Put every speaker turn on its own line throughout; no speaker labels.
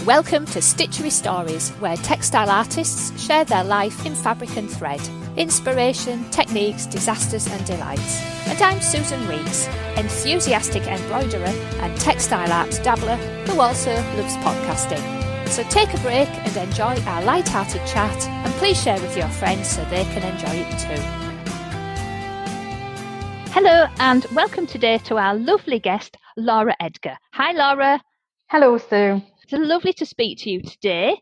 Welcome to Stitchery Stories, where textile artists share their life in fabric and thread, inspiration, techniques, disasters and delights. And I'm Susan Weeks, enthusiastic embroiderer and textile art dabbler who also loves podcasting. So take a break and enjoy our light-hearted chat, and please share with your friends so they can enjoy it too. Hello and welcome today to our lovely guest, Laura Edgar. Hi Laura.
Hello Sue.
It's lovely to speak to you today.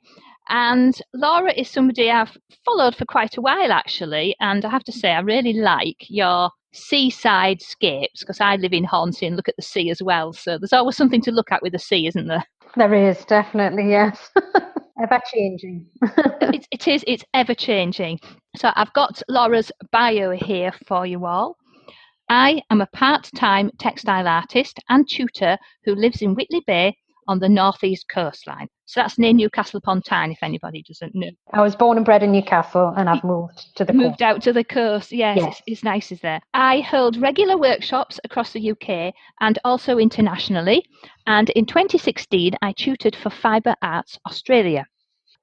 And Laura is somebody I've followed for quite a while actually, and I have to say I really like your seaside scapes because I live in Hornsey and look at the sea as well, so there's always something to look at with the sea, isn't there?
There is, definitely, yes. Ever changing.
It's ever changing. So I've got Laura's bio here for you all. I am a part-time textile artist and tutor who lives in Whitley Bay on the northeast coastline. So that's near Newcastle upon Tyne, if anybody doesn't know.
I was born and bred in Newcastle and I've moved to the coast.
Moved out to the coast, yes. It's nice, is there? I hold regular workshops across the UK and also internationally. And in 2016, I tutored for Fibre Arts Australia.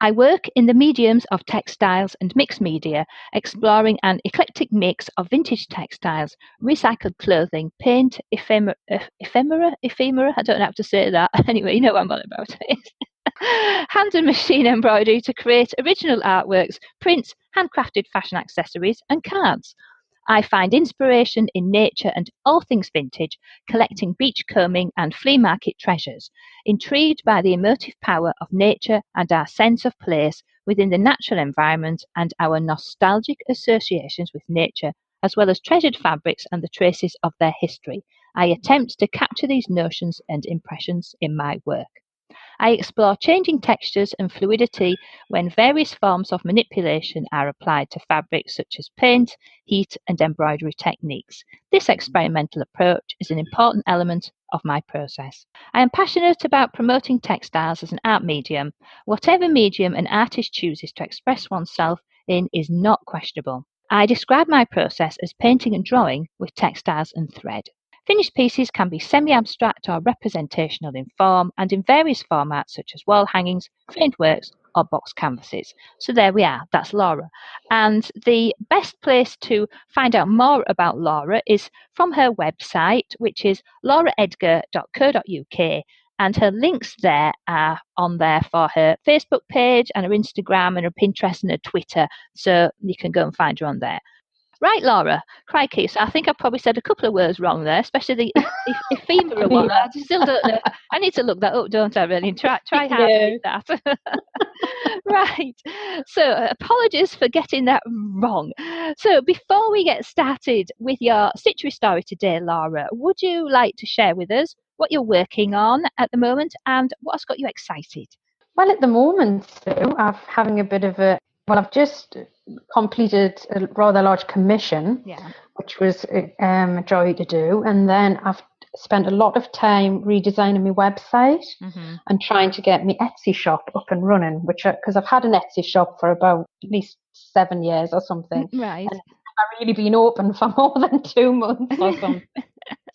I work in the mediums of textiles and mixed media, exploring an eclectic mix of vintage textiles, recycled clothing, paint, ephemera, I don't have to say that. Anyway, you know what I'm on about. Hand and machine embroidery to create original artworks, prints, handcrafted fashion accessories and cards. I find inspiration in nature and all things vintage, collecting beachcombing and flea market treasures, intrigued by the emotive power of nature and our sense of place within the natural environment and our nostalgic associations with nature, as well as treasured fabrics and the traces of their history. I attempt to capture these notions and impressions in my work. I explore changing textures and fluidity when various forms of manipulation are applied to fabrics such as paint, heat and embroidery techniques. This experimental approach is an important element of my process. I am passionate about promoting textiles as an art medium. Whatever medium an artist chooses to express oneself in is not questionable. I describe my process as painting and drawing with textiles and thread. Finished pieces can be semi-abstract or representational in form and in various formats such as wall hangings, framed works or box canvases. So there we are, that's Laura. And the best place to find out more about Laura is from her website, which is lauraedgar.co.uk, and her links there are on there for her Facebook page and her Instagram and her Pinterest and her Twitter, so you can go and find her on there. Right, Laura, crikey, so I think I probably said a couple of words wrong there, especially the ephemera one. I still don't know. I need to look that up, don't I, really? Try hard with that. Right, so apologies for getting that wrong. So before we get started with your stitchery story today, Laura, would you like to share with us what you're working on at the moment and what's got you excited?
Well, at the moment, Sue, I'm having a bit of I've just completed a rather large commission, which was a joy to do. And then I've spent a lot of time redesigning my website and trying to get my Etsy shop up and running, because I've had an Etsy shop for about at least 7 years or something.
Right.
And I've really been open for more than 2 months or something.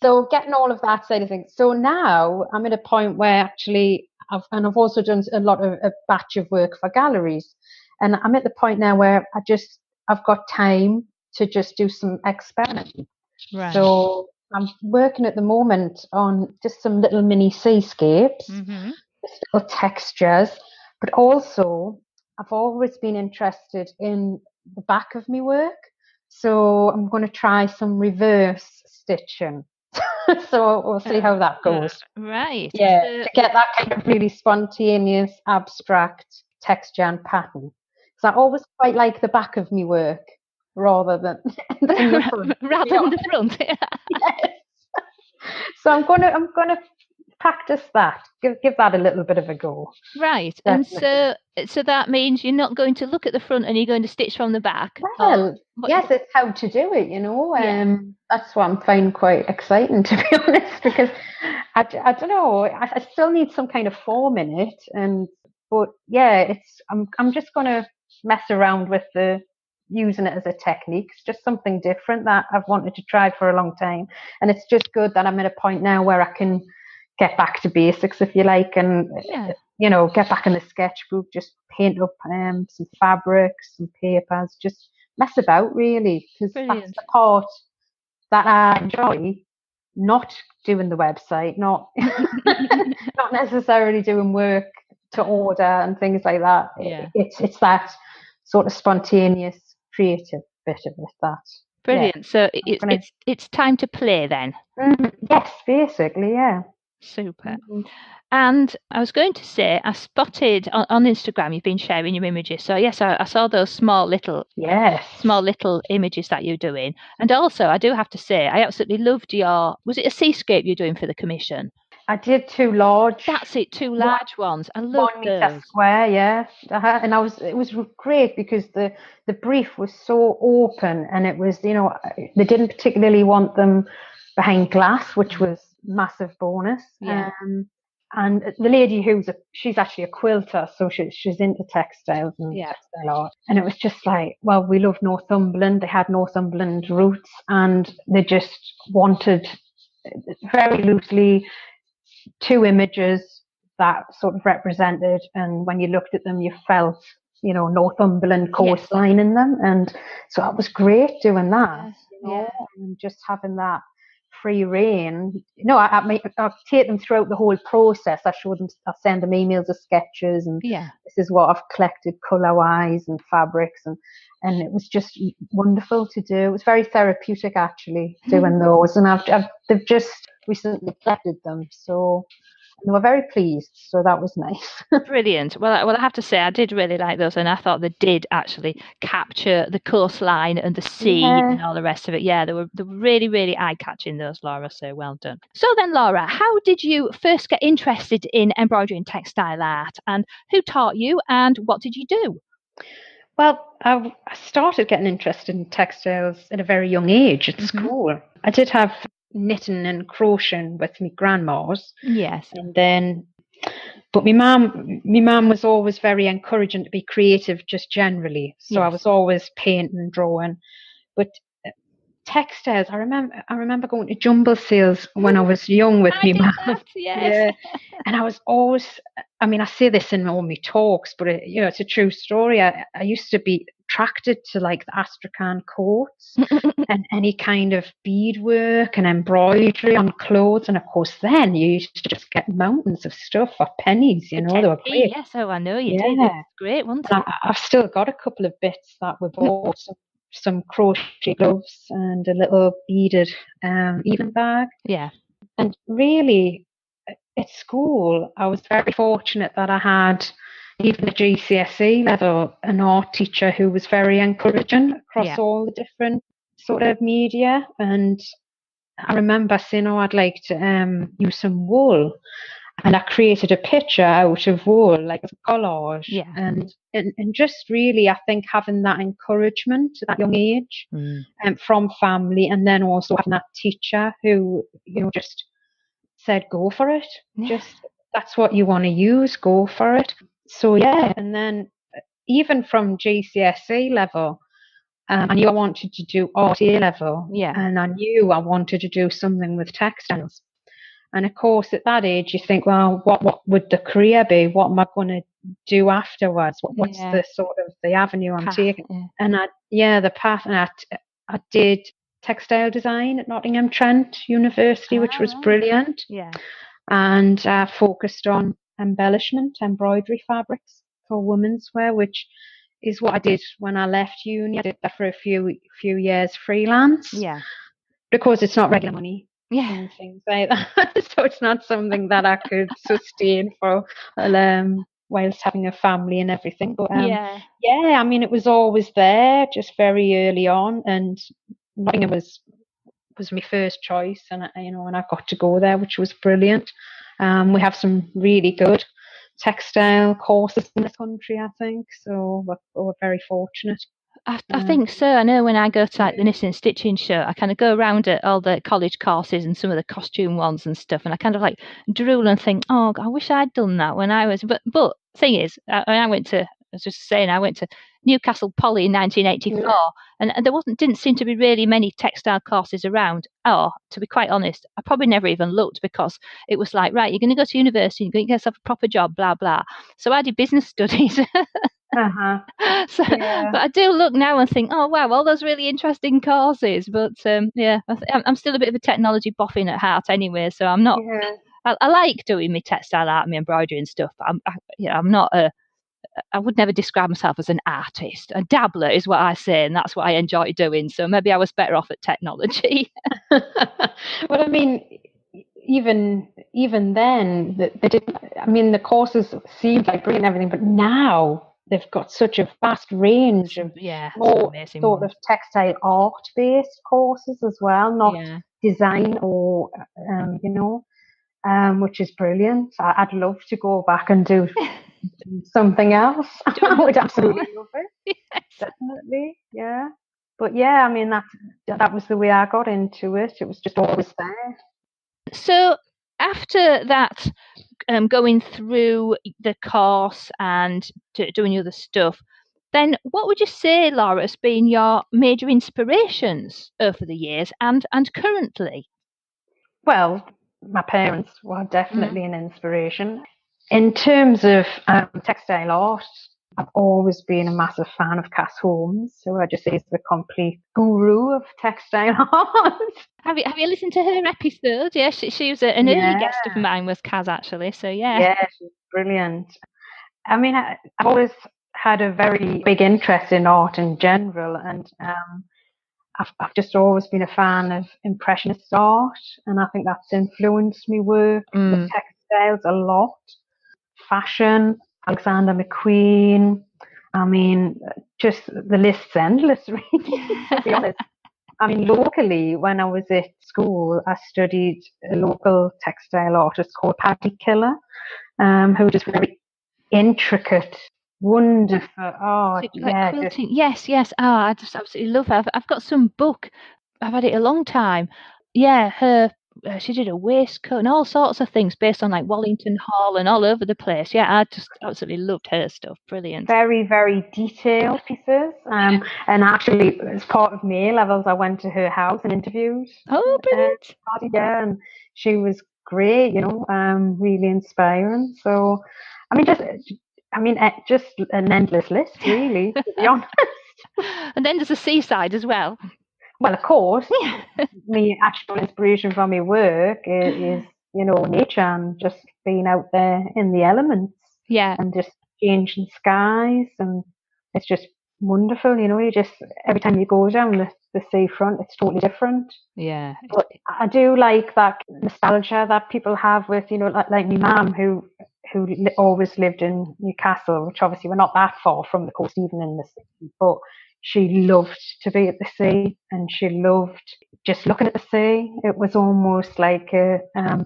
So getting all of that side of things. So now I'm at a point where actually I've also done a batch of work for galleries. And I'm at the point now where I've got time to just do some experimenting.
Right.
So I'm working at the moment on just some little mini seascapes, little textures, but also I've always been interested in the back of my work. So I'm going to try some reverse stitching. So we'll see how that goes.
Right.
Yeah, to get that kind of really spontaneous, abstract texture and pattern. So I always quite like the back of my work rather than the front.
Rather than the front.
Yes. So I'm gonna practice that. Give that a little bit of a go.
Right. Definitely. And so that means you're not going to look at the front and you're going to stitch from the back.
Well, yes, it's how to do it, you know. That's what I'm finding quite exciting, to be honest, because I don't know. I still need some kind of form in it, but yeah, I'm just gonna mess around with using it as a technique. It's just something different that I've wanted to try for a long time, and it's just good that I'm at a point now where I can get back to basics, if you like, and get back in the sketchbook, just paint up some fabrics, some papers, just mess about really, because that's the part that I enjoy. Not doing the website, not not necessarily doing work to order and things like that.
Yeah.
It's that sort of spontaneous, creative bit of it. That
brilliant. Yeah. So it's time to play then.
Yes, basically, yeah.
Super. And I was going to say, I spotted on Instagram you've been sharing your images. So yes, I saw those small little images that you're doing. And also, I do have to say, I absolutely loved was it a seascape you're doing for the commission?
I did 2 large.
That's it, 2 large ones. I love
1 meter square, yeah. And it was great because the brief was so open, and it was, they didn't particularly want them behind glass, which was massive bonus.
Yeah.
And the lady she's actually a quilter, so she's into textiles and textile art. And it was just like, well, we love Northumberland. They had Northumberland roots, and they just wanted very loosely 2 images that sort of represented, and when you looked at them, you felt, Northumberland coastline in them. And so it was great doing that, and just having that free reign. I take them throughout the whole process. I send them emails of sketches, and this is what I've collected colour-wise and fabrics, and it was just wonderful to do. It was very therapeutic actually doing those, and they've just recently collected them, so they were very pleased, so that was nice.
Brilliant. Well, I have to say, I did really like those, and I thought they did actually capture the coastline and the sea and all the rest of it. Yeah, they were really, really eye-catching, those, Laura, so well done. So then, Laura, how did you first get interested in embroidery and textile art, and who taught you, and what did you do?
Well, I started getting interested in textiles at a very young age at school. I did have knitting and crocheting with my grandmas.
Yes.
And then, but my mum was always very encouraging to be creative just generally. So I was always painting, drawing. But textiles, I remember going to Jumble Sales when I was young with my mum.
Yes.
And I was always, I say this in all my talks, but it's a true story. I used to be attracted to like the astrakhan coats and any kind of beadwork and embroidery on clothes. And of course, then you used to just get mountains of stuff for pennies. They were great.
Yes, I know you did. It's great, wasn't it?
I've still got a couple of bits that were bought. Some crochet gloves and a little beaded evening bag.
Yeah.
And really, at school, I was very fortunate that I had, even at GCSE level, an art teacher who was very encouraging across all the different sort of media. And I remember saying, I'd like to use some wool. And I created a picture out of wool, like a collage.
Yeah.
And just really, I think, having that encouragement at that young age from family, and then also having that teacher who, just said, go for it. Just, that's what you want to use, go for it. So, and then even from GCSE level, I knew I wanted to do art A level.
Yeah.
And I knew I wanted to do something with textiles. And of course, at that age, you think, well, what would the career be? What am I going to do afterwards? What's the sort of the avenue I'm taking? And the path. And I did textile design at Nottingham Trent University, which was brilliant.
Yeah.
And I focused on embellishment, embroidery fabrics for women's wear, which is what I did when I left uni. I did that for a few years freelance.
Yeah.
Because it's not regular money.
Yeah.
And things like that. So it's not something that I could sustain for whilst having a family and everything. But it was always there, just very early on, and Nottingham was my first choice, and and I got to go there, which was brilliant. We have some really good textile courses in this country, I think, so we're very fortunate.
I think so. I know when I go to like the knitting and stitching show, I kind of go around at all the college courses and some of the costume ones and stuff, and I kind of like drool and think, oh, I wish I'd done that when I was. But thing is, I went to was just saying, I went to Newcastle Poly in 1984, and there didn't seem to be really many textile courses around. Oh, to be quite honest, I probably never even looked, because it was like, right, you're going to go to university, you're going to get yourself a proper job, blah blah. So I did business studies. But I do look now and think, oh wow, all those really interesting courses. But I'm still a bit of a technology boffin at heart anyway, so I'm not. I like doing my textile art, my embroidery and stuff. But I'm not I would never describe myself as an artist. A dabbler is what I say, and that's what I enjoy doing. So maybe I was better off at technology.
Well, I mean, even then, they didn't. I mean, the courses seemed like brilliant and everything, but now they've got such a vast range of more sort of textile art based courses as well, not design or which is brilliant. I'd love to go back and do something else. I would absolutely love it. Yes. Definitely, yeah. But yeah, I mean that was the way I got into it. It was just always there.
So after that, going through the course and doing other stuff, then what would you say, Laura, has been your major inspirations over the years and currently?
Well, my parents were definitely an inspiration. In terms of textile art, I've always been a massive fan of Cass Holmes, who I just say is the complete guru of textile art.
Have you listened to her episode? Yeah, she was an early guest of mine, was Cass, actually. So yeah,
she's brilliant. I mean, I've always had a very big interest in art in general, and I've just always been a fan of Impressionist art, and I think that's influenced me work with textiles a lot. Fashion, Alexander McQueen. I mean, just the list's endless, really, to be honest. I mean, locally, when I was at school, I studied a local textile artist called Paddy Killer, who does very intricate, wonderful art.
Quilting. Yes. Oh, I just absolutely love her. I've got some book. I've had it a long time. Yeah, her. She did a waistcoat and all sorts of things based on like Wallington Hall and all over the place. Yeah, I just absolutely loved her stuff. Brilliant.
Very, very detailed pieces. And actually, as part of my A-levels, I went to her house and interviewed.
Oh, brilliant.
And she was great, really inspiring. So, just an endless list, really, to be honest.
And then there's the seaside as well.
Well, of course, my actual inspiration for my work is, nature and just being out there in the elements.
Yeah.
And just changing skies, and it's just wonderful, you just, every time you go down the seafront, it's totally different.
Yeah.
But I do like that nostalgia that people have with, like my mum, who always lived in Newcastle, which obviously we're not that far from the coast, even in the city, but she loved to be at the sea, and she loved just looking at the sea. It was almost like a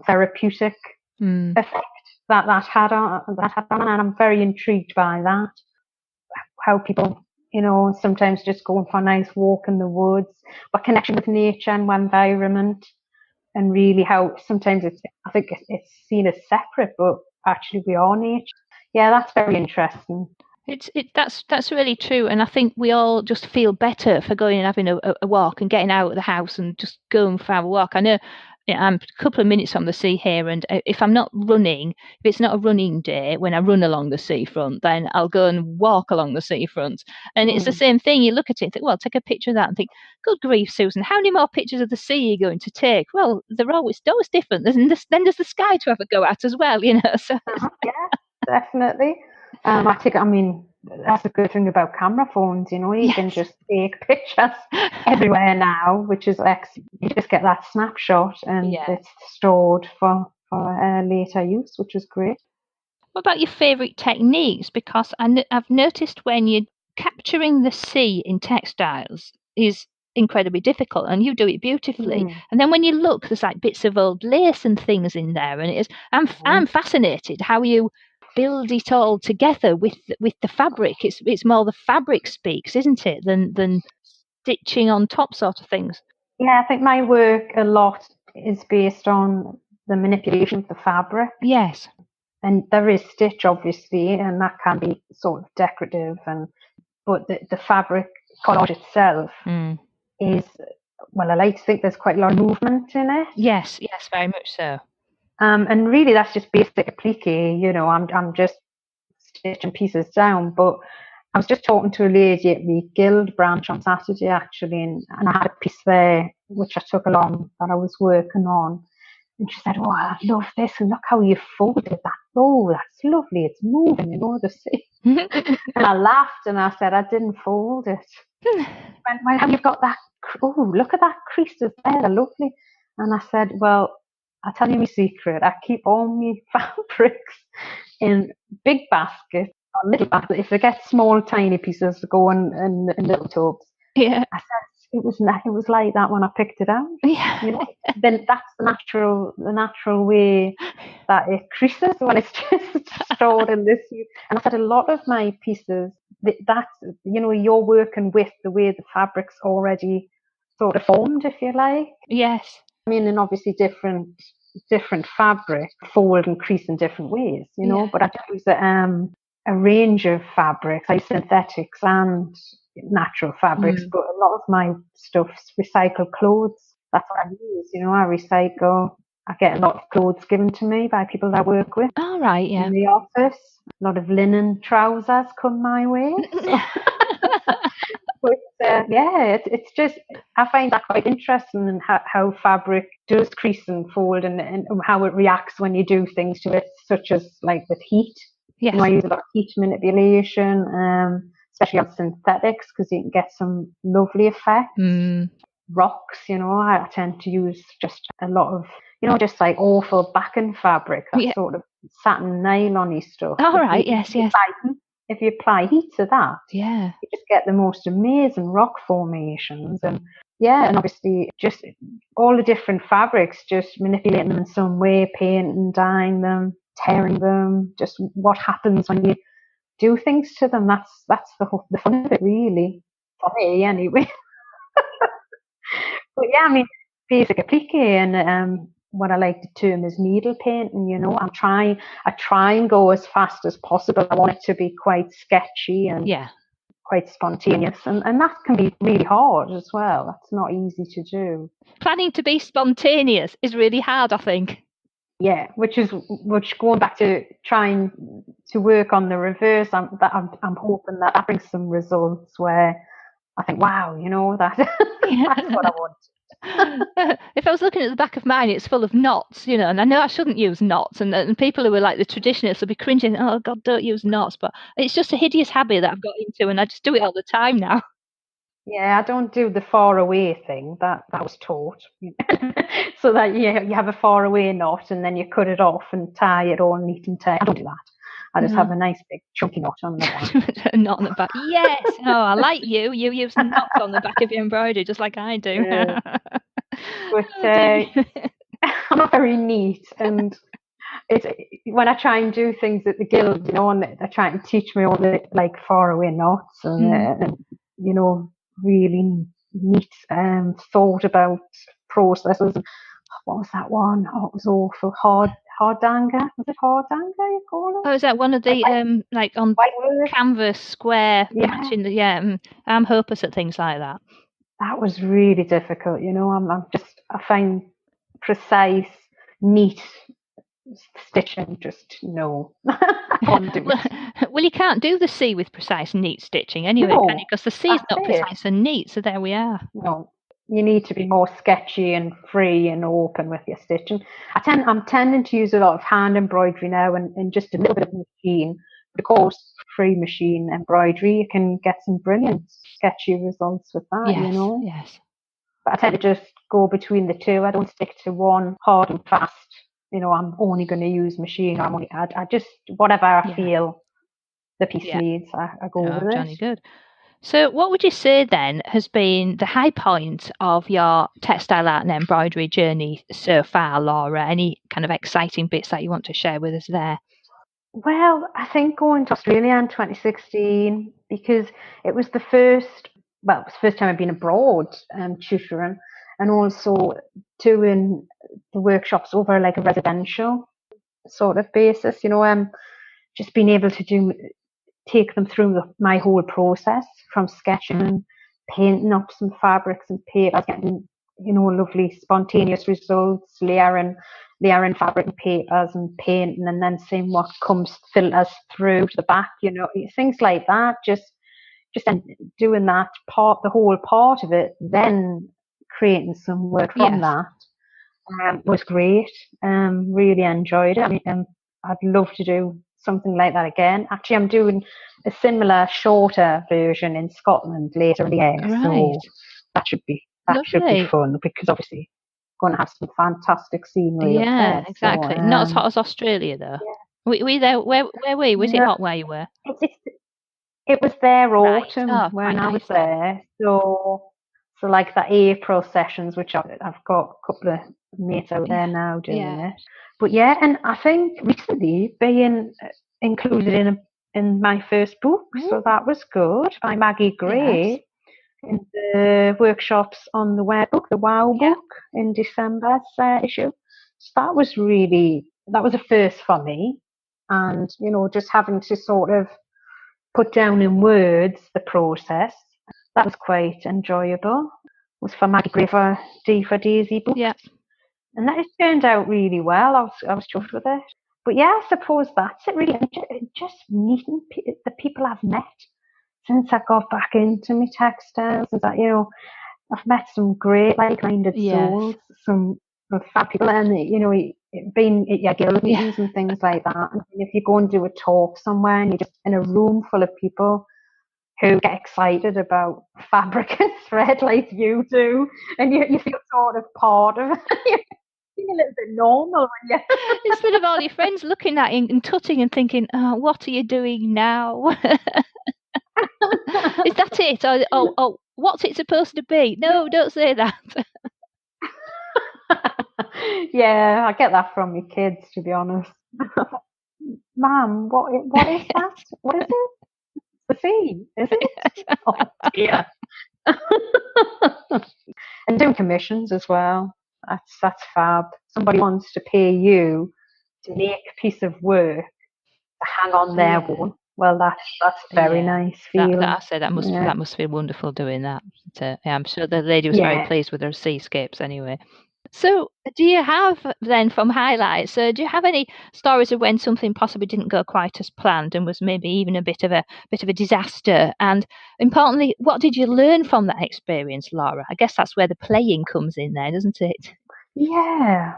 therapeutic effect that had on, and I'm very intrigued by that. How people, sometimes just going for a nice walk in the woods, but connection with nature and environment, and really how sometimes I think it's seen as separate, but actually we are nature. Yeah, that's very interesting.
That's really true, and I think we all just feel better for going and having a walk and getting out of the house and just going for a walk. I know I'm a couple of minutes from the sea here, and if I'm not running, if it's not a running day, when I run along the seafront, then I'll go and walk along the seafront. And it's the same thing. You look at it and think, well, take a picture of that and think, good grief, Susan, how many more pictures of the sea are you going to take? Well, they're always different. Then there's the sky to have a go at as well, So
yeah, definitely. That's the good thing about camera phones, you can just take pictures everywhere now, which is you just get that snapshot and it's stored for later use, which is great.
What about your favourite techniques? Because I've noticed when you're capturing the sea in textiles is incredibly difficult, and you do it beautifully. And then when you look, there's like bits of old lace and things in there, and I'm fascinated how you build it all together with the fabric. It's more the fabric speaks, isn't it, than stitching on top sort of things.
Yeah, I think my work a lot is based on the manipulation of the fabric.
Yes.
and there is stitch obviously, and that can be sort of decorative, but the fabric collage itself is, well, I like to think there's quite a lot of movement in it.
Yes, very much so.
And really that's just basic applique, I'm just stitching pieces down. But I was just talking to a lady at the Guild branch on Saturday actually, and I had a piece there which I took along that I was working on, and she said, "Oh, I love this, and look how you folded that. Oh, that's lovely. It's moving, the sea." And I laughed and I said, "I didn't fold it." She went, "Well, have you got that? Oh, look at that creases there. They're lovely." And I said, "Well, I'll tell you my secret. I keep all my fabrics in big baskets or little baskets. If they get small, tiny pieces to go in little tubs."
Yeah.
I said, it was like that when I picked it out.
Yeah.
Then that's the natural way that it creases when it's just stored in this. And I said a lot of my pieces, that's you're working with the way the fabric's already sort of formed, if you like.
Yes.
I mean, and obviously different fabric fold and crease in different ways, but I use a range of fabrics, like synthetics and natural fabrics, but a lot of my stuff's recycled clothes. That's what I use, I recycle. I get a lot of clothes given to me by people that I work with.
All right, yeah.
In the office, a lot of linen trousers come my way. So. But it's just, I find that quite interesting, and how fabric does crease and fold, and how it reacts when you do things to it, such as like with heat.
Yes.
I use a lot of heat manipulation, especially on synthetics, because you can get some lovely effects. Rocks, I tend to use just a lot of, just like awful backing fabric, that sort of satin nylon-y stuff.
All right, yes.
If you apply heat to that,
you
just get the most amazing rock formations. And obviously just all the different fabrics, just manipulating them in some way, painting, dyeing them, tearing them, just what happens when you do things to them. That's the fun of it, really, for me anyway. But I mean, basic applique, and what I like to term is needle painting. I try and go as fast as possible. I want it to be quite sketchy and quite spontaneous, and that can be really hard as well. That's not easy to do.
Planning to be spontaneous is really hard, I think.
Yeah, which going back to trying to work on the reverse, I'm hoping that brings some results where I think, wow, that's what I want.
If I was looking at the back of mine, it's full of knots, and I know I shouldn't use knots, and people who are like the traditionalists will be cringing, "Oh God, don't use knots," but it's just a hideous habit that I've got into, and I just do it all the time now.
Yeah, I don't do the far away thing that was taught. So that you have a far away knot and then you cut it off and tie it all neat and tight. I don't do that. I just have a nice big chunky knot on the back.
A knot on the back. Yes. Oh, I like you. You use knots on the back of your embroidery just like I do.
Yeah. But I'm not very neat, and it's when I try and do things at the Guild, and they're trying to teach me all the like far away knots and really neat thought about processes. What was that one? Oh, it was awful. Hardanger. Was it Hardanger you call it?
Oh, is that one of the like on canvas square matching the I'm hopeless at things like that.
That was really difficult, I find precise, neat stitching just no. I can't do it.
Well, you can't do the sea with precise, neat stitching anyway, can you? Because the sea's not precise and neat, so there we are.
No, you need to be more sketchy and free and open with your stitching. I'm tending to use a lot of hand embroidery now and just a little bit of machine. But of course, free machine embroidery, you can get some brilliant sketchy results with that,
Yes.
But I tend to just go between the two. I don't stick to one hard and fast. I'm only going to use machine. I just, whatever I feel the piece needs, I go with it.
Johnny, good. So what would you say then has been the high point of your textile art and embroidery journey so far, Laura? Any kind of exciting bits that you want to share with us there?
Well, I think going to Australia in 2016, because it was the first time I've been abroad tutoring, and also doing the workshops over like a residential sort of basis, just being able to take them through my whole process from sketching, painting up some fabrics and papers, getting, lovely spontaneous results, layering fabric and papers and painting, and then seeing what filters through to the back, things like that. Just doing that the whole part of it, then creating some work from that was great. Really enjoyed it. I mean, I'd love to do something like that again. Actually, I'm doing a similar shorter version in Scotland later in the year, so that should be fun, because obviously going to have some fantastic scenery up there.
Exactly.
So,
not as hot as Australia though. Yeah. Were you there? Where were you? Was it hot where you were?
It was there autumn when I was there. So like the April sessions, which I've got a couple of mates out there now doing it. But and I think recently being included in my first book, so that was good, by Maggie Gray, in the workshops on the web book, the Wow book, in December's issue. So that was a first for me, and just having to sort of put down in words the process, that was quite enjoyable. It was for Maggie Gray for D for Daisy book. And that turned out really well. I was chuffed with it. But I suppose that's it really. Just meeting the people I've met since I got back into my textiles. Since I've met some great like-minded souls, some fab people, and been at your guild meetings and things like that. And if you go and do a talk somewhere and you're just in a room full of people who get excited about fabric and thread like you do, and you feel sort of part of it. A little bit normal when you
instead of all your friends looking at you and tutting and thinking, "Oh, what are you doing now?" Is that it? Oh, what's it supposed to be? No, don't say that.
I get that from your kids, to be honest. Mum, what is that? What is it? The sea, is it? Oh dear. And doing commissions as well. That's fab. Somebody wants to pay you to make a piece of work to hang on their wall. Well, that's very nice feeling.
That must feel wonderful doing that. I'm sure the lady was very pleased with her seascapes anyway. So, do you have then, from highlights? Do you have any stories of when something possibly didn't go quite as planned and was maybe even a bit of a disaster? And importantly, what did you learn from that experience, Laura? I guess that's where the playing comes in there, doesn't it?
Yeah,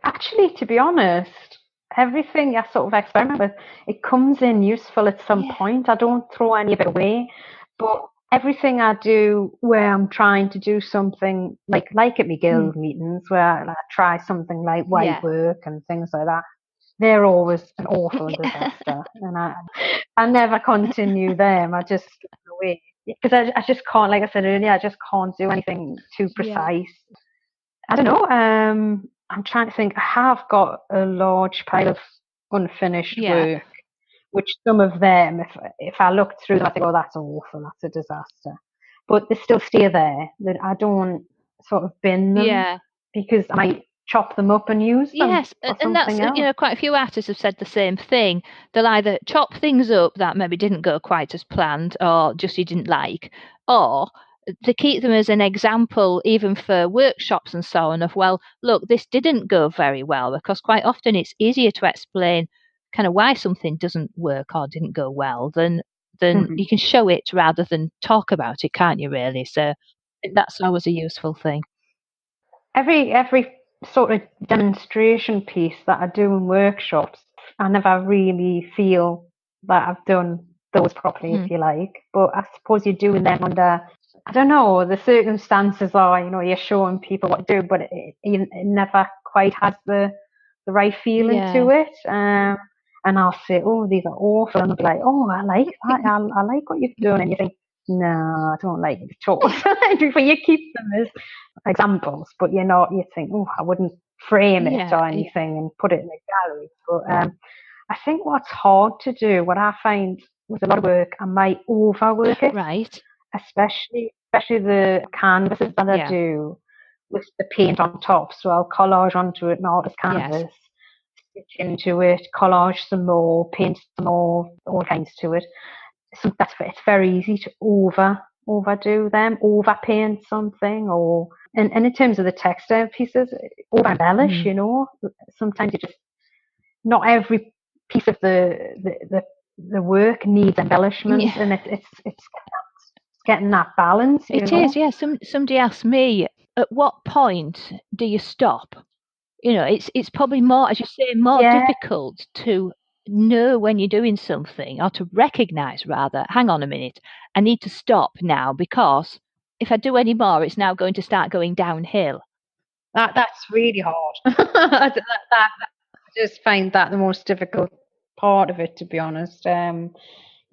actually, to be honest, everything I sort of experiment with, it comes in useful at some point. I don't throw any of it away, but everything I do where I'm trying to do something like at my guild meetings, where I try something like white work and things like that, they're always an awful disaster, and I never continue them. I just go away, because I just can't, like I said earlier, I just can't do anything too precise. I don't know. I'm trying to think. I have got a large pile of unfinished work, which some of them, if I look through them, I think, oh, that's awful, that's a disaster. But they still stay there. That I don't sort of bin them, because I might chop them up and use them.
Yes, and that's else. Quite a few artists have said the same thing. They'll either chop things up that maybe didn't go quite as planned, or just you didn't like, or to keep them as an example, even for workshops and so on, of, well, look, this didn't go very well, because quite often it's easier to explain kind of why something doesn't work or didn't go well than you can show it rather than talk about it, can't you, really? So that's always a useful thing.
Every sort of demonstration piece that I do in workshops, I never really feel that I've done those properly, if you like. But I suppose you're doing them under, I don't know, the circumstances are, you're showing people what to do, but it never quite has the right feeling to it. And I'll say, oh, these are awful. And I'll be like, oh, I like that. I like what you've done. And you think, no, I don't like it at all. But you keep them as examples, but you think, oh, I wouldn't frame it or anything and put it in a gallery. But I think what's hard to do, what I find with a lot of work, I might overwork it.
Right.
Especially the canvases that I do with the paint on top. So I'll collage onto it an artist canvas. stitch into it, collage some more, paint some more, all kinds to it. So it's very easy to overdo them, overpaint something, or and in terms of the textile pieces, over embellish. You know, sometimes you just not every piece of the work needs embellishment, and it's getting that balance.
It is, yeah. Somebody asked me, at what point do you stop? You know, it's probably more, as you say, more difficult to know when you're doing something, or to recognise rather, hang on a minute, I need to stop now, because if I do any more, it's now going to start going downhill.
That's really hard. I just find that the most difficult part of it, to be honest.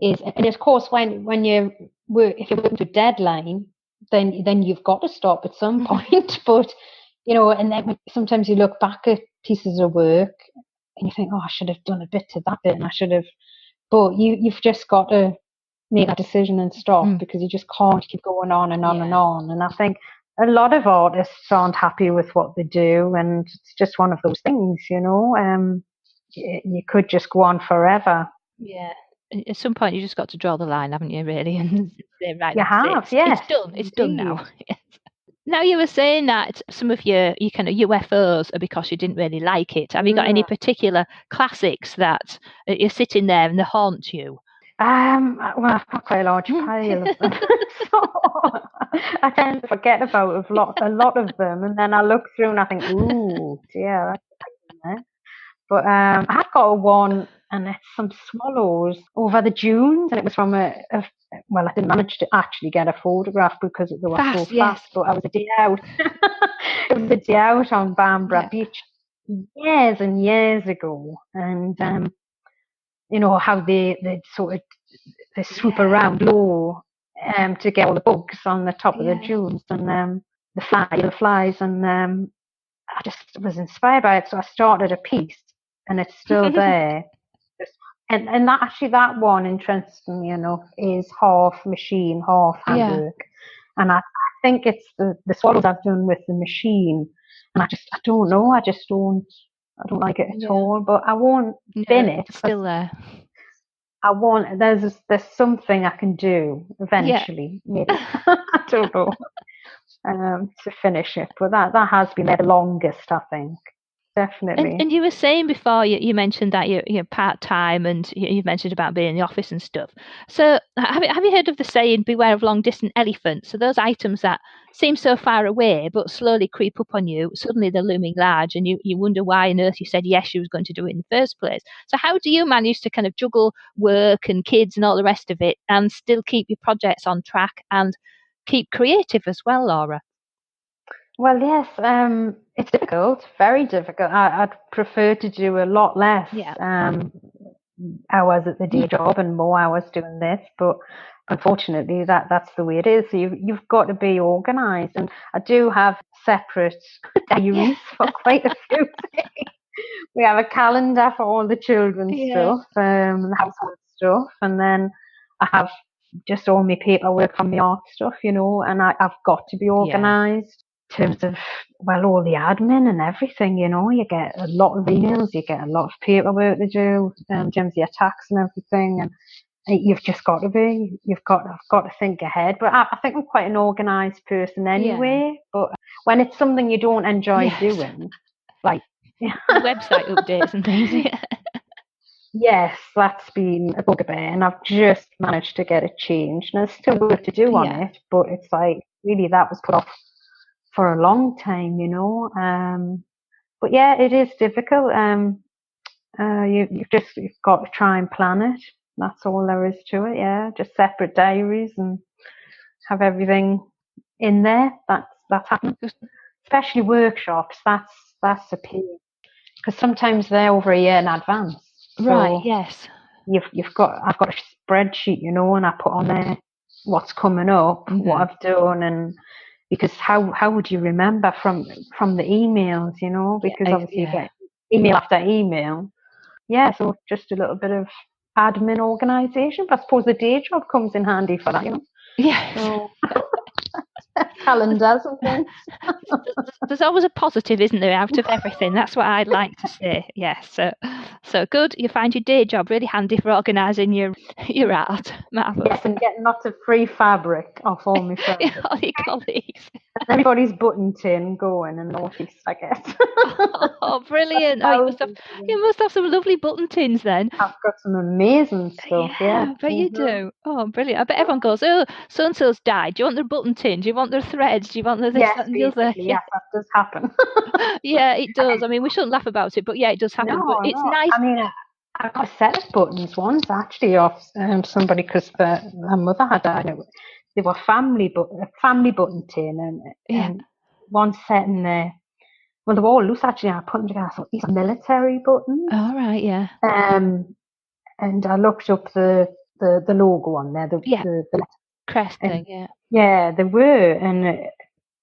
Is, and of course, when you work, if you're working to a deadline, then you've got to stop at some point. But you know, and then sometimes you look back at pieces of work and you think, oh, I should have done a bit to that bit, and I should have. But you've just got to make that decision and stop, because you just can't keep going on and on and on. And I think a lot of artists aren't happy with what they do, and it's just one of those things, you know. You could just go on forever.
Yeah. At some point, you just got to draw the line, haven't you? Really, and say, right,
you have, yes.
It's done. It's done now. Now, you were saying that some of your kind of UFOs are because you didn't really like it. Have you got any particular classics that you're sitting there and they haunt you?
Well, I've got quite a large pile of them, so I tend to forget about a lot of them, and then I look through and I think, ooh, dear, that's there. But I have got one, and it's some swallows over the dunes, and it was from well, I didn't manage to actually get a photograph because they were so fast, but I was a day out. It was a day out on Bamborough Beach years and years ago, and you know how they sort of they swoop around low to get all the bugs on the top of the dunes, and the flies, and I just was inspired by it, so I started a piece, and it's still there. And that actually, that one, interestingly enough, is half machine, half handwork. And I think it's the swallows I've done with the machine, and I don't know, I don't like it at all. But I won't bin it.
It's still there.
There's something I can do eventually, maybe. I don't know. To finish it, but that has been the longest, I think. Definitely.
And you were saying before, you mentioned that you're part-time, and you mentioned about being in the office and stuff. So have you heard of the saying, beware of long-distance elephants? So those items that seem so far away but slowly creep up on you, suddenly they're looming large, and you wonder why on earth you said yes you was going to do it in the first place. So how do you manage to kind of juggle work and kids and all the rest of it, and still keep your projects on track and keep creative as well, Laura?
Well, yes, it's difficult, very difficult. I'd prefer to do a lot less hours at the day job and more hours doing this, but unfortunately that's the way it is. So you've got to be organised, and I do have separate diaries for quite a few things. We have a calendar for all the children's stuff, the household stuff, and then I have just all my paperwork from the art stuff, you know, and I've got to be organised. In terms of, well, all the admin and everything, you know, you get a lot of emails, you get a lot of paperwork to do, in terms of your tax and everything, and you've just got to be, I've got to think ahead. But I think I'm quite an organised person anyway, but when it's something you don't enjoy doing, like
website updates and things.
Yes, that's been a bugbear, and I've just managed to get it changed. And there's still work to do on it, but it's like, really, that was put off for a long time, you know. But yeah, it is difficult. You've got to try and plan it. That's all there is to it. Yeah, just separate diaries and have everything in there. That's happening. Especially workshops. That's a pain, because sometimes they're over a year in advance.
Right. Yes.
I've got a spreadsheet, you know, and I put on there what's coming up, what I've done, and because how would you remember from the emails, you know, because obviously you get email after email. So just a little bit of admin organisation, but I suppose the day job comes in handy for that, you know.
So.
calendars and things.
There's always a positive, isn't there, out of everything? That's what I'd like to say. Yes. So good. You find your day job really handy for organising your art. Marvellous.
Yes, and getting lots of free fabric off all my friends.
All your colleagues.
Everybody's button tin going and northeast, I guess.
Oh, brilliant. You must have some lovely button tins then.
I've got some amazing stuff, yeah.
I bet you do. Oh, brilliant. I bet everyone goes, oh, so-and-so's died. Do you want their button tin? Do you want their threads? Do you want their this, that and the other?
Yes, that does happen.
Yeah, it does. I mean, we shouldn't laugh about it, but yeah, it does happen. But it's nice.
I mean, I got a set of buttons once actually off somebody because her mother had died. They were family button tin and one set in there. Well, they were all loose actually. I put them together. I thought these are military buttons.
Oh right, yeah.
And I looked up the logo on there. The
crest thing. Yeah.
Yeah, they were, and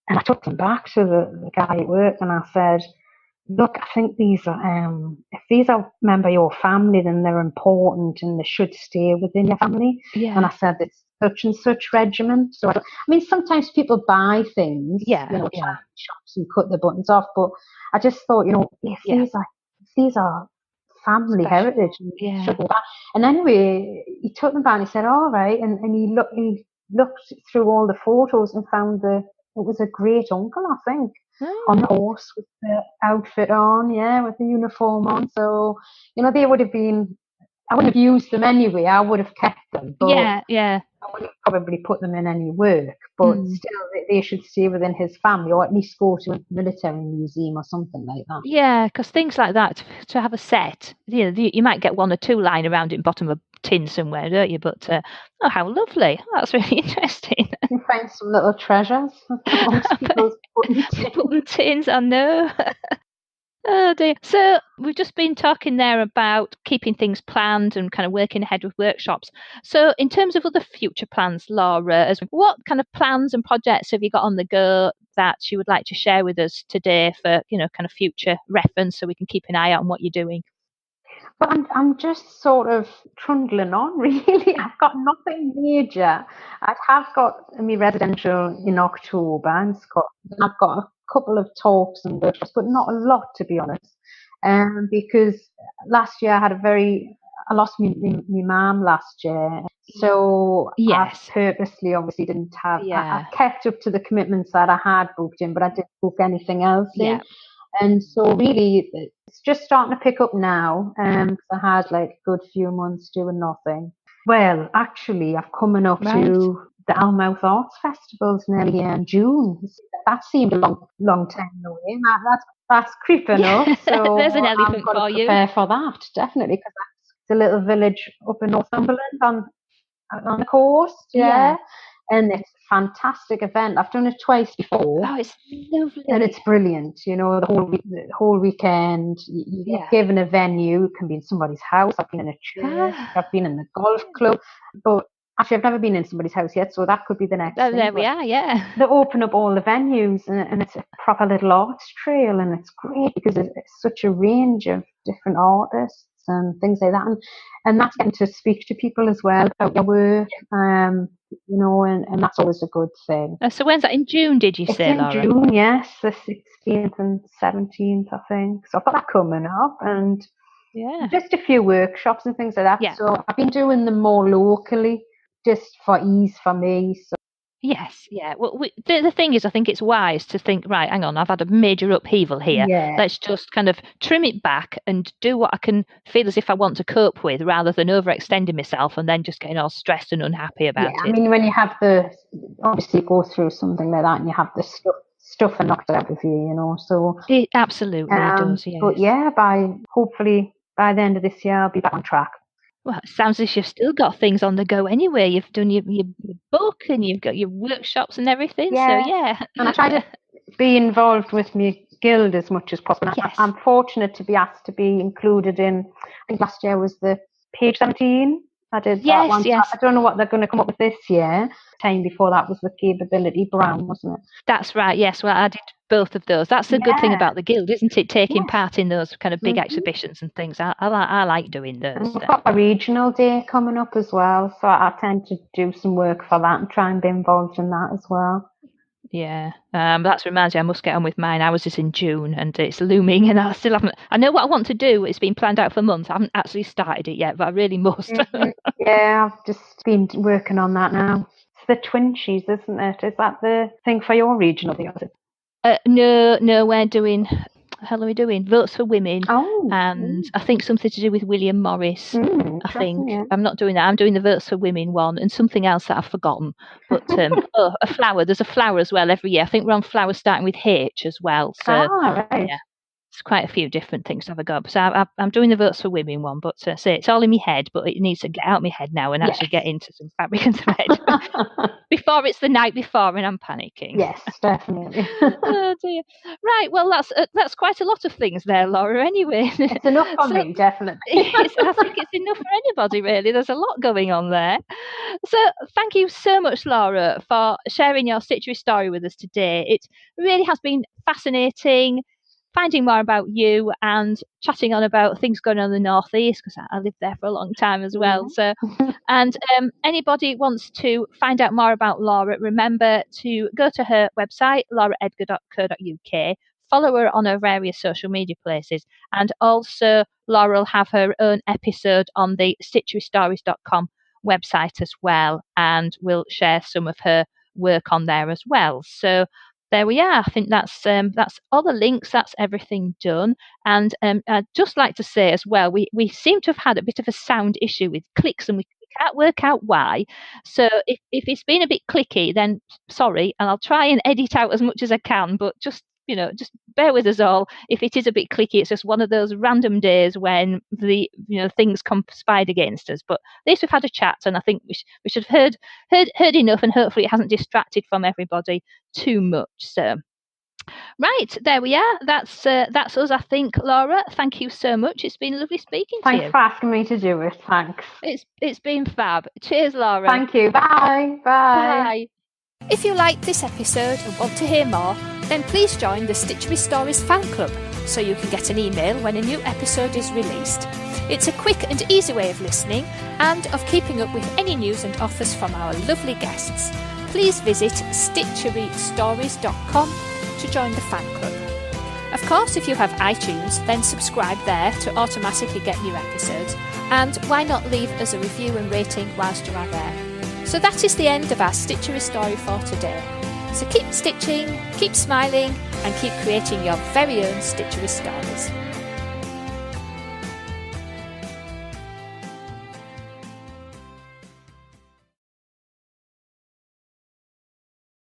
I took them back to the guy at work, and I said, look, I think these are, if these are member of your family, then they're important and they should stay within your family.
Yeah.
And I said, it's such and such regiment. So I mean, sometimes people buy things, shops and cut the buttons off, but I just thought, if these are family heritage, and anyway, he took them back and he said, all right, and he looked through all the photos and found it was a great uncle, I think. On the horse with the outfit on, with the uniform on. So, they would have been, I wouldn't have used them anyway. I would have kept them. But I wouldn't have probably put them in any work. But still, they should stay within his family or at least go to a military museum or something like that.
Yeah, because things like that, to have a set, you might get one or two lying around in bottom of tin somewhere, don't you? But oh, how lovely! Oh, that's really interesting.
You find some little treasures amongst people's
button tins. I know. Oh dear. So we've just been talking there about keeping things planned and kind of working ahead with workshops. So in terms of other future plans, Laura, what kind of plans and projects have you got on the go that you would like to share with us today for kind of future reference, so we can keep an eye out on what you're doing?
Well, I'm just sort of trundling on, really. I've got nothing major. I have got my residential in October, and I've got a couple of talks and workshops, but not a lot, to be honest. Because last year I lost my mum last year, so I purposely obviously didn't have. I kept up to the commitments that I had booked in, but I didn't book anything else in. And so really, it's just starting to pick up now. I had like a good few months doing nothing. Well, actually, I've coming up to the Almouth Arts Festivals nearly in June. That seemed a long time away. That's creeping up. So
there's an elephant for you.
Prepare for that, definitely, because that's a little village up in Northumberland on the coast. Yeah. And it's a fantastic event. I've done it twice before.
Oh, it's lovely.
And it's brilliant, the whole weekend. You get given a venue. It can be in somebody's house. I've been in a church. I've been in the golf club. But actually, I've never been in somebody's house yet, so that could be the next thing.
There we are, yeah.
They open up all the venues, and it's a proper little arts trail, and it's great because it's such a range of different artists and things like that. And that's getting to speak to people as well about your work, and that's always a good thing.
So when's that? In June, did you say, Laura?
In June, yes, the 16th and 17th, I think. So I've got that coming up, and just a few workshops and things like that. Yeah. So I've been doing them more locally, just for ease for me. So.
Yes, yeah. Well, the thing is, I think it's wise to think, right, hang on, I've had a major upheaval here. Yeah. Let's just kind of trim it back and do what I can feel as if I want to cope with, rather than overextending myself and then just getting all stressed and unhappy about it.
I mean, when you have obviously go through something like that and you have the stuff knocked out of you, so.
It absolutely does, yes.
But hopefully by the end of this year, I'll be back on track.
Well, it sounds as if you've still got things on the go anyway. You've done your book and you've got your workshops and everything.
Yeah.
So, yeah.
And I try to be involved with my guild as much as possible. Yes. I'm fortunate to be asked to be included in, I think last year was the page 17. I did that one. Yes. I don't know what they're going to come up with this year. Time before that was the Capability Brown, wasn't it?
That's right, yes. Well, I did both of those. That's the good thing about the guild, isn't it? Taking part in those kind of big exhibitions and things. I like doing those.
And we've got a regional day coming up as well, so I tend to do some work for that and try and be involved in that as well.
Yeah, that reminds me, I must get on with mine. Ours is in June and it's looming and I still haven't, I know what I want to do. It's been planned out for months. I haven't actually started it yet, but I really must.
Mm-hmm. Yeah, I've just been working on that now. It's the Twinchies, isn't it? Is that the thing for your region or the other?
No, we're doing, the hell are we doing? Votes for Women. And I think something to do with William Morris. I think. Yeah. I'm not doing that. I'm doing the Votes for Women one and something else that I've forgotten. But a flower. There's a flower as well every year. I think we're on flowers starting with H as well. So
right.
Yeah. It's quite a few different things to have a go. So I'm doing the Votes for Women one, but say it's all in my head, but it needs to get out of my head now and actually get into some fabric and thread before it's the night before and I'm panicking.
Yes, definitely.
Oh dear. Right, well that's quite a lot of things there, Laura. Anyway,
it's enough for me, definitely.
I think it's enough for anybody, really. There's a lot going on there. So thank you so much, Laura, for sharing your Stitchery story with us today. It really has been fascinating. Finding more about you and chatting on about things going on in the Northeast, because I lived there for a long time as well. So, and anybody wants to find out more about Laura, remember to go to her website, lauraedgar.co.uk, follow her on her various social media places, and also Laura will have her own episode on the stitcherystories.com website as well, and we'll share some of her work on there as well. So there we are. I think that's all the links. That's everything done. And I'd just like to say as well, we seem to have had a bit of a sound issue with clicks, and we can't work out why. So if it's been a bit clicky, then sorry, and I'll try and edit out as much as I can. But just bear with us all. If it is a bit clicky, it's just one of those random days when the things conspired against us. But at least we've had a chat, and I think we should have heard enough, and hopefully it hasn't distracted from everybody too much. So right, there we are. That's us, I think. Laura, thank you so much. It's been lovely speaking to you.
Thanks for asking me to do it. Thanks.
It's been fab. Cheers, Laura.
Thank you. Bye.
Bye. If you liked this episode and want to hear more, then please join the Stitchery Stories fan club so you can get an email when a new episode is released. It's a quick and easy way of listening and of keeping up with any news and offers from our lovely guests. Please visit stitcherystories.com to join the fan club. Of course, if you have iTunes, then subscribe there to automatically get new episodes, and why not leave us a review and rating whilst you are there. So that is the end of our Stitchery story for today. So keep stitching, keep smiling, and keep creating your very own Stitchery stories.